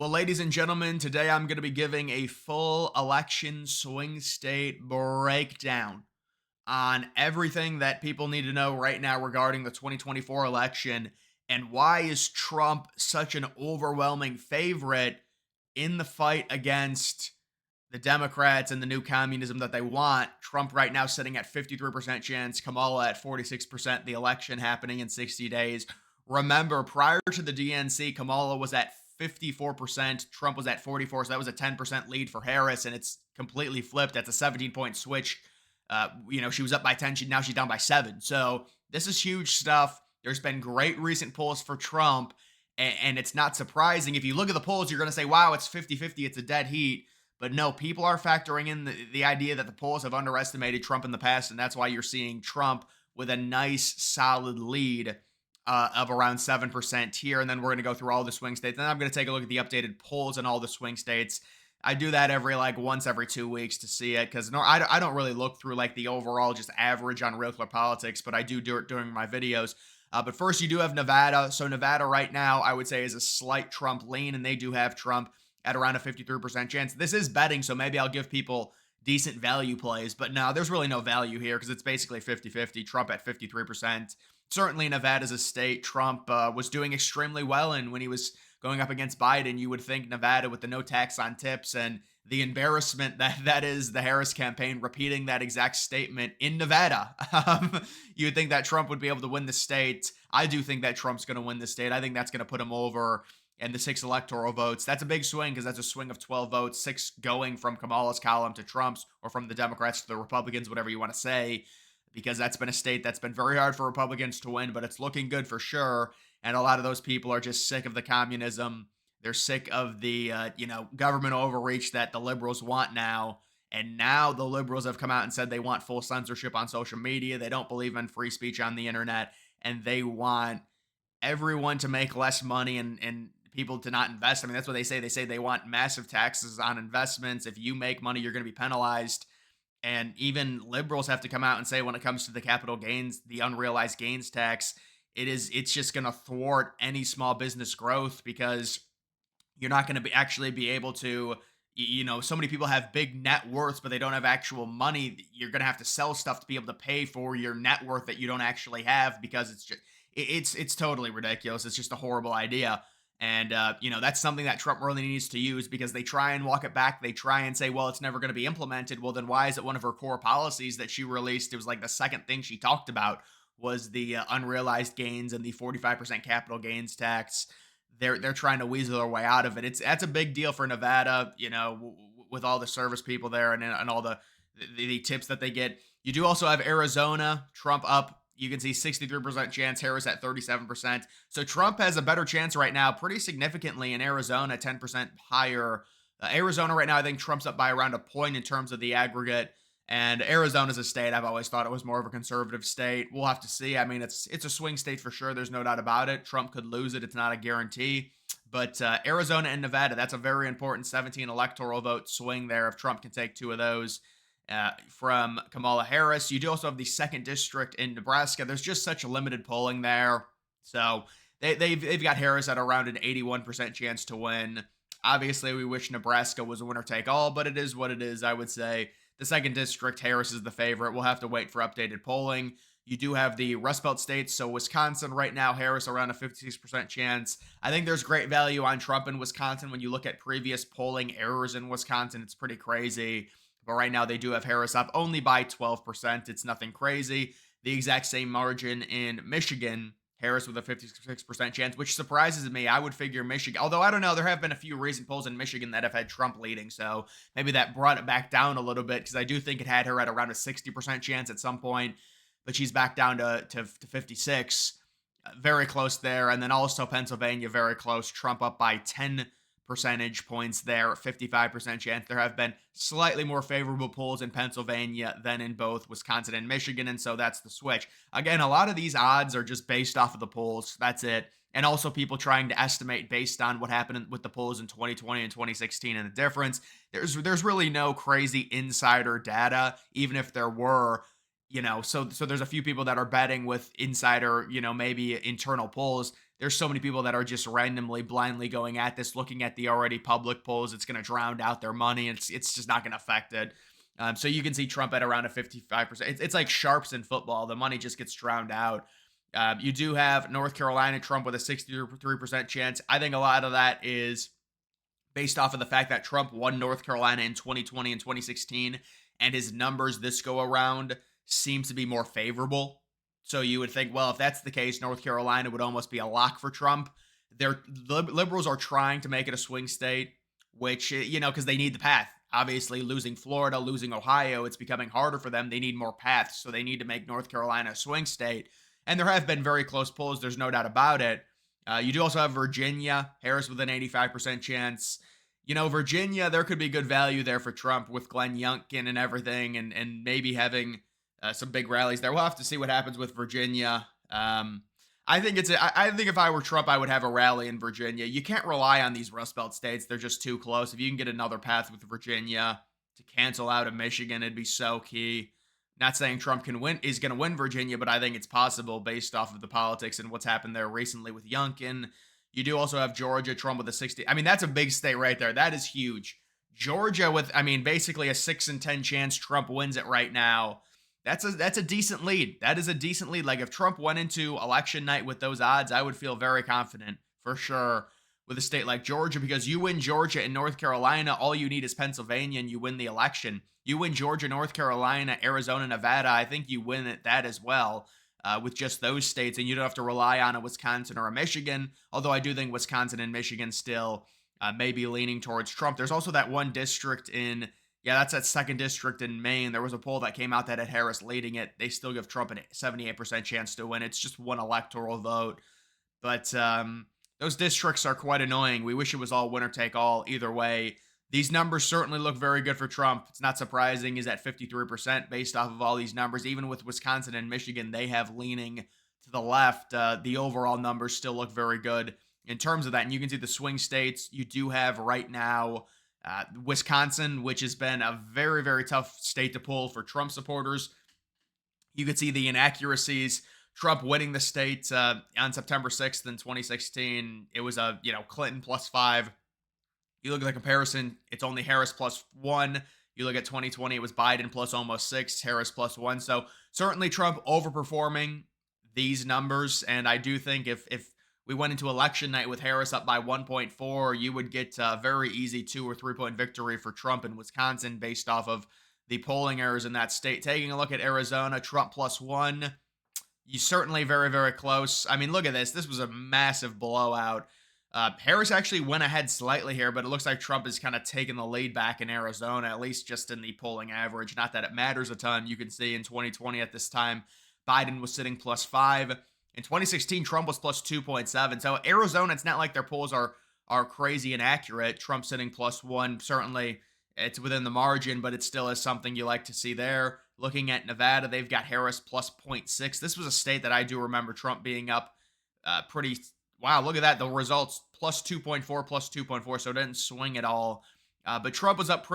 Well, ladies and gentlemen, today I'm going to be giving a full election swing state breakdown on everything that people need to know right now regarding the 2024 election and why is Trump such an overwhelming favorite in the fight against the Democrats and the new communism that they want. Trump right now sitting at 53% chance, Kamala at 46%, the election happening in 60 days. Remember, prior to the DNC, Kamala was at 54%, Trump was at 44, so that was a 10% lead for Harris, and it's completely flipped. That's a 17-point switch. She was up by 10, now she's down by 7. So this is huge stuff. There's been great recent polls for Trump, and it's not surprising. If you look at the polls, you're going to say, wow, it's 50-50, it's a dead heat. But no, people are factoring in the idea that the polls have underestimated Trump in the past, and that's why you're seeing Trump with a nice, solid lead of around 7% here. And then we're going to go through all the swing states. Then I'm going to take a look at the updated polls in all the swing states. I do that once every 2 weeks to see it because I don't really look through like the overall just average on Real Clear Politics, but I do it during my videos. But first, you do have Nevada. So Nevada right now, I would say, is a slight Trump lean, and they do have Trump at around a 53% chance. This is betting, so maybe I'll give people decent value plays, but no, there's really no value here because it's basically 50-50. Trump at 53%. Certainly, Nevada's a state Trump was doing extremely well in when he was going up against Biden. You would think Nevada, with the no tax on tips and the embarrassment that is the Harris campaign repeating that exact statement in Nevada, you would think that Trump would be able to win the state. I do think that Trump's going to win the state. I think that's going to put him over and the 6 electoral votes. That's a big swing because that's a swing of 12 votes, 6 going from Kamala's column to Trump's, or from the Democrats to the Republicans, whatever you want to say, because that's been a state that's been very hard for Republicans to win, but it's looking good for sure. And a lot of those people are just sick of the communism. They're sick of the government overreach that the liberals want now. And now the liberals have come out and said they want full censorship on social media. They don't believe in free speech on the internet, and they want everyone to make less money and people to not invest. I mean, that's what they say. They say they want massive taxes on investments. If you make money, you're going to be penalized. And even liberals have to come out and say when it comes to the capital gains, the unrealized gains tax, it's just going to thwart any small business growth because you're not going to actually be able to, so many people have big net worths, but they don't have actual money. You're going to have to sell stuff to be able to pay for your net worth that you don't actually have because it's totally ridiculous. It's just a horrible idea. And, that's something that Trump really needs to use because they try and walk it back. They try and say, well, it's never going to be implemented. Well, then why is it one of her core policies that she released? It was like the second thing she talked about was the unrealized gains and the 45% capital gains tax. They're trying to weasel their way out of it. That's a big deal for Nevada, with all the service people there and all the tips that they get. You do also have Arizona, Trump up. You can see 63% chance, Harris at 37%. So Trump has a better chance right now, pretty significantly in Arizona, 10% higher. Arizona right now, I think Trump's up by around a point in terms of the aggregate. And Arizona's a state I've always thought it was more of a conservative state. We'll have to see. I mean, it's a swing state for sure. There's no doubt about it. Trump could lose it. It's not a guarantee. But Arizona and Nevada, that's a very important 17 electoral vote swing there if Trump can take 2 of those from Kamala Harris. You do also have the second district in Nebraska. There's just such a limited polling there. So they've got Harris at around an 81% chance to win. Obviously, we wish Nebraska was a winner take all, but it is what it is, I would say. The second district, Harris is the favorite. We'll have to wait for updated polling. You do have the Rust Belt states. So Wisconsin right now, Harris around a 56% chance. I think there's great value on Trump in Wisconsin. When you look at previous polling errors in Wisconsin, it's pretty crazy. But right now they do have Harris up only by 12%. It's nothing crazy. The exact same margin in Michigan, Harris with a 56% chance, which surprises me. I would figure Michigan, although I don't know, there have been a few recent polls in Michigan that have had Trump leading, so maybe that brought it back down a little bit because I do think it had her at around a 60% chance at some point, but she's back down to 56. Very close there. And then also Pennsylvania, very close. Trump up by 10 percentage points there, 55% chance. There have been slightly more favorable polls in Pennsylvania than in both Wisconsin and Michigan, and so that's the switch. Again, a lot of these odds are just based off of the polls. That's it. And also people trying to estimate based on what happened with the polls in 2020 and 2016 and the difference. There's really no crazy insider data, even if there were. So there's a few people that are betting with insider, maybe internal polls. there's so many people that are just randomly, blindly going at this, looking at the already public polls. It's going to drown out their money. It's just not going to affect it. So you can see Trump at around a 55%. It's like sharps in football. The money just gets drowned out. You do have North Carolina Trump with a 63% chance. I think a lot of that is based off of the fact that Trump won North Carolina in 2020 and 2016, and his numbers this go around seems to be more favorable. So you would think, well, if that's the case, North Carolina would almost be a lock for Trump. Their liberals are trying to make it a swing state, which, because they need the path. Obviously, losing Florida, losing Ohio, it's becoming harder for them. They need more paths, so they need to make North Carolina a swing state. And there have been very close polls. There's no doubt about it. You do also have Virginia, Harris with an 85% chance. Virginia, there could be good value there for Trump with Glenn Youngkin and everything, and maybe having some big rallies there. We'll have to see what happens with Virginia. I think I think if I were Trump, I would have a rally in Virginia. You can't rely on these Rust Belt states; they're just too close. If you can get another path with Virginia to cancel out of Michigan, it'd be so key. Not saying Trump is going to win Virginia, but I think it's possible based off of the politics and what's happened there recently with Youngkin. You do also have Georgia, Trump with a 60. I mean, that's a big state right there. That is huge. Georgia with, basically a 6 in 10 chance Trump wins it right now. That's a decent lead. That is a decent lead. Like if Trump went into election night with those odds, I would feel very confident for sure with a state like Georgia, because you win Georgia and North Carolina, all you need is Pennsylvania and you win the election. You win Georgia, North Carolina, Arizona, Nevada, I think you win that as well with just those states, and you don't have to rely on a Wisconsin or a Michigan, although I do think Wisconsin and Michigan still may be leaning towards Trump. There's also that one district that's that second district in Maine. There was a poll that came out that had Harris leading it. They still give Trump a 78% chance to win. It's just one electoral vote. But those districts are quite annoying. We wish it was all winner take all either way. These numbers certainly look very good for Trump. It's not surprising he's at 53% based off of all these numbers. Even with Wisconsin and Michigan, they have leaning to the left. The overall numbers still look very good in terms of that. And you can see the swing states. You do have right now Wisconsin, which has been a very, very tough state to pull for Trump supporters. You could see the inaccuracies. Trump winning the state on September 6th in 2016. It was Clinton +5. You look at the comparison, it's only Harris +1. You look at 2020, it was Biden plus almost 6, Harris +1. So certainly Trump overperforming these numbers. And I do think if we went into election night with Harris up by 1.4, you would get a very easy 2 or 3 point victory for Trump in Wisconsin based off of the polling errors in that state. Taking a look at Arizona, Trump +1. You certainly very, very close. I mean, look at this. This was a massive blowout. Harris actually went ahead slightly here, but it looks like Trump is kind of taking the lead back in Arizona, at least just in the polling average. Not that it matters a ton. You can see in 2020 at this time, Biden was sitting +5. In 2016, Trump was +2.7. So Arizona, it's not like their polls are crazy inaccurate. Trump sitting +1. Certainly, it's within the margin, but it still is something you like to see there. Looking at Nevada, they've got Harris +0.6. This was a state that I do remember Trump being up pretty. Wow, look at that. The results +2.4, +2.4. So it didn't swing at all. But Trump was up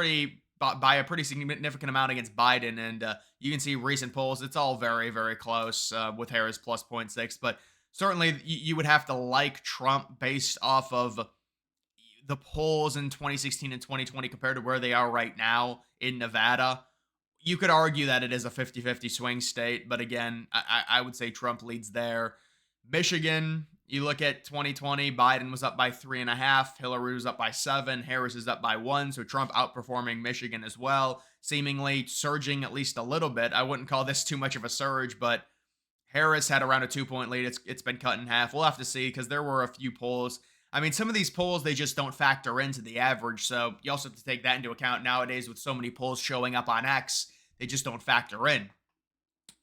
by a pretty significant amount against Biden. And you can see recent polls. It's all very, very close with Harris +0.6. But certainly you would have to like Trump based off of the polls in 2016 and 2020 compared to where they are right now in Nevada. You could argue that it is a 50-50 swing state. But again, I would say Trump leads there. Michigan, you look at 2020, Biden was up by 3.5, Hillary was up by 7, Harris is up by 1, so Trump outperforming Michigan as well, seemingly surging at least a little bit. I wouldn't call this too much of a surge, but Harris had around a 2-point lead. It's been cut in half. We'll have to see, because there were a few polls. I mean, some of these polls, they just don't factor into the average, so you also have to take that into account nowadays with so many polls showing up on X. They just don't factor in.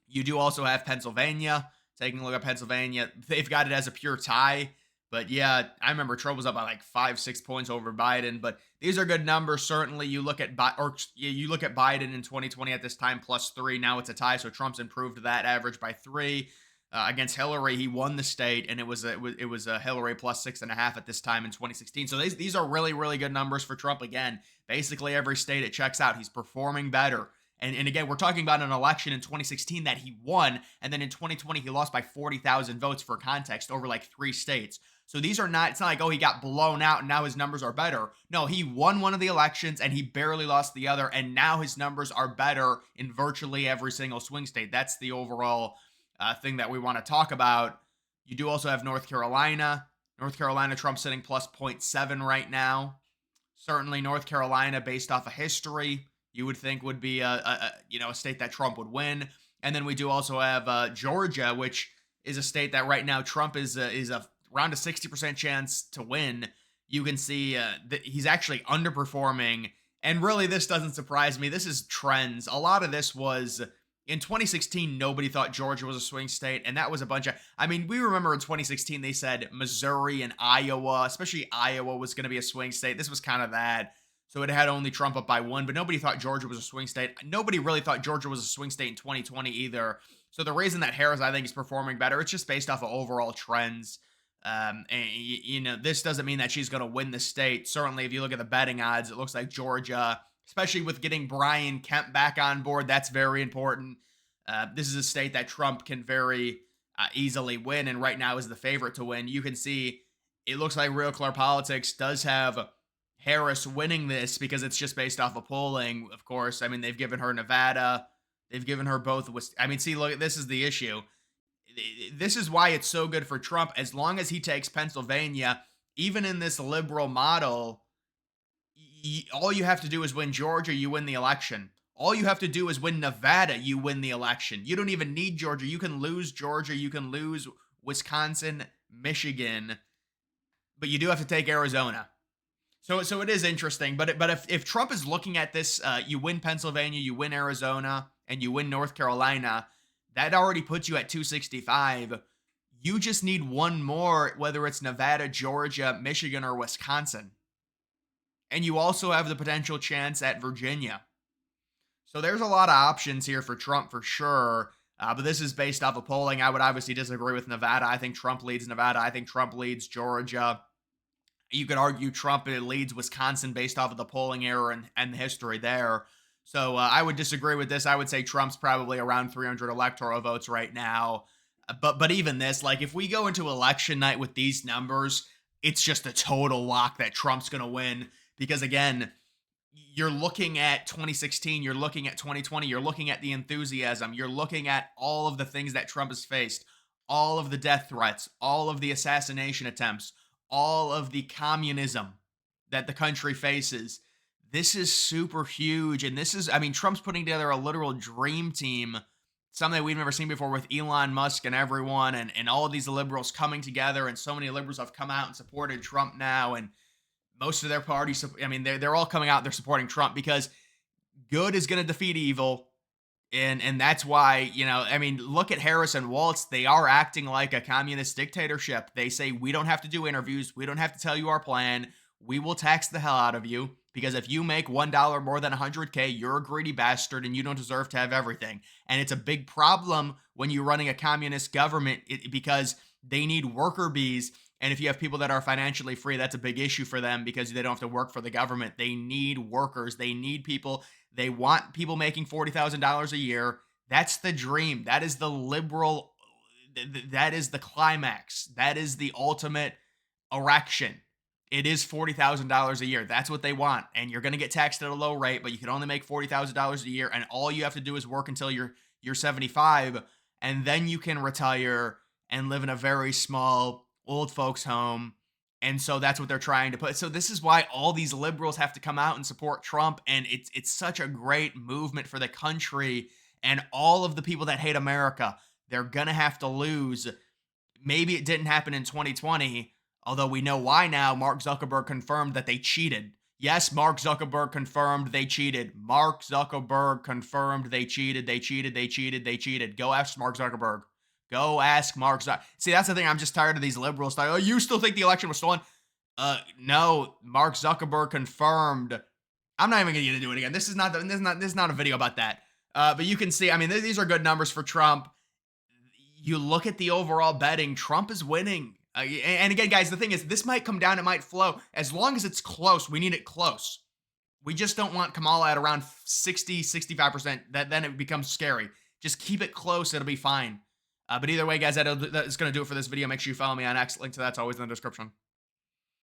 You do also have Pennsylvania. Taking a look at Pennsylvania, they've got it as a pure tie. But yeah, I remember Trump was up by like 5-6 points over Biden. But these are good numbers. Certainly, you look at Biden in 2020 at this time +3. Now it's a tie, so Trump's improved that average by 3. Against Hillary, he won the state, and it was a Hillary +6.5 at this time in 2016. So these are really, really good numbers for Trump. Again, basically every state it checks out. He's performing better. And again, we're talking about an election in 2016 that he won, and then in 2020 he lost by 40,000 votes for context over like 3 states. So these are not, it's not like, oh, he got blown out and now his numbers are better. No, he won one of the elections and he barely lost the other. And now his numbers are better in virtually every single swing state. That's the overall thing that we want to talk about. You do also have North Carolina. North Carolina, Trump sitting plus zero point 0.7 right now. Certainly, North Carolina, based off of history, you would think would be a state that Trump would win. And then we do also have Georgia, which is a state that right now Trump is around a 60% chance to win. You can see that he's actually underperforming. And really, this doesn't surprise me. This is trends. A lot of this was in 2016, nobody thought Georgia was a swing state. And that was a bunch of, I mean, we remember in 2016, they said Missouri and Iowa, especially Iowa, was going to be a swing state. This was kind of that. So it had only Trump up by one, but nobody thought Georgia was a swing state. Nobody really thought Georgia was a swing state in 2020 either. So the reason that Harris, I think, is performing better, it's just based off of overall trends. And this doesn't mean that she's going to win the state. Certainly, if you look at the betting odds, it looks like Georgia, especially with getting Brian Kemp back on board, that's very important. This is a state that Trump can very easily win, and right now is the favorite to win. You can see it looks like Real Clear Politics does have Harris winning this because it's just based off of polling, of course. I mean, they've given her Nevada. They've given her both. I mean, see, look, this is the issue. This is why it's so good for Trump. As long as he takes Pennsylvania, even in this liberal model, all you have to do is win Georgia, you win the election. All you have to do is win Nevada, you win the election. You don't even need Georgia. You can lose Georgia, you can lose Wisconsin, Michigan, but you do have to take Arizona. So it is interesting. But if Trump is looking at this, you win Pennsylvania, you win Arizona, and you win North Carolina, that already puts you at 265. You just need one more, whether it's Nevada, Georgia, Michigan, or Wisconsin. And you also have the potential chance at Virginia. So there's a lot of options here for Trump for sure. But this is based off of polling. I would obviously disagree with Nevada. I think Trump leads Nevada. I think Trump leads Georgia. You could argue Trump leads Wisconsin based off of the polling error and the history there. So I would disagree with this. I would say Trump's probably around 300 electoral votes right now. But even this, like if we go into election night with these numbers, it's just a total lock that Trump's going to win. Because again, you're looking at 2016, you're looking at 2020, you're looking at the enthusiasm, you're looking at all of the things that Trump has faced, all of the death threats, all of the assassination attempts, all of the communism that the country faces. This is super huge. And this is, I mean, Trump's putting together a literal dream team, something we've never seen before with Elon Musk and everyone, and all of these liberals coming together. And so many liberals have come out and supported Trump now. And most of their parties, I mean, they're all coming out, they're supporting Trump because good is going to defeat evil. And that's why, I mean, look at Harris and Waltz. They are acting like a communist dictatorship. They say, we don't have to do interviews. We don't have to tell you our plan. We will tax the hell out of you because if you make $1 more than 100K, you're a greedy bastard and you don't deserve to have everything. And it's a big problem when you're running a communist government because they need worker bees. And if you have people that are financially free, that's a big issue for them because they don't have to work for the government. They need workers. They need people. They want people making $40,000 a year. That's the dream. That is the liberal, that is the climax. That is the ultimate erection. It is $40,000 a year. That's what they want. And you're going to get taxed at a low rate, but you can only make $40,000 a year. And all you have to do is work until you're 75. And then you can retire and live in a very small old folks home. And so that's what they're trying to put. So this is why all these liberals have to come out and support Trump. And it's such a great movement for the country. And all of the people that hate America, they're going to have to lose. Maybe it didn't happen in 2020, although we know why now. Mark Zuckerberg confirmed that they cheated. Yes, Mark Zuckerberg confirmed they cheated. Mark Zuckerberg confirmed they cheated. They cheated. They cheated. They cheated. Go ask Mark Zuckerberg. Go ask Mark Zuckerberg. See, that's the thing. I'm just tired of these liberals. Like, oh, you still think the election was stolen? No. Mark Zuckerberg confirmed. I'm not even going to get into it again. This is not a video about that. But you can see. I mean, these are good numbers for Trump. You look at the overall betting. Trump is winning. And again, guys, the thing is, this might come down. It might flow. As long as it's close, we need it close. We just don't want Kamala at around 60, 65%. Then it becomes scary. Just keep it close. It'll be fine. But either way, guys, that is going to do it for this video. Make sure you follow me on X. Link to that's always in the description.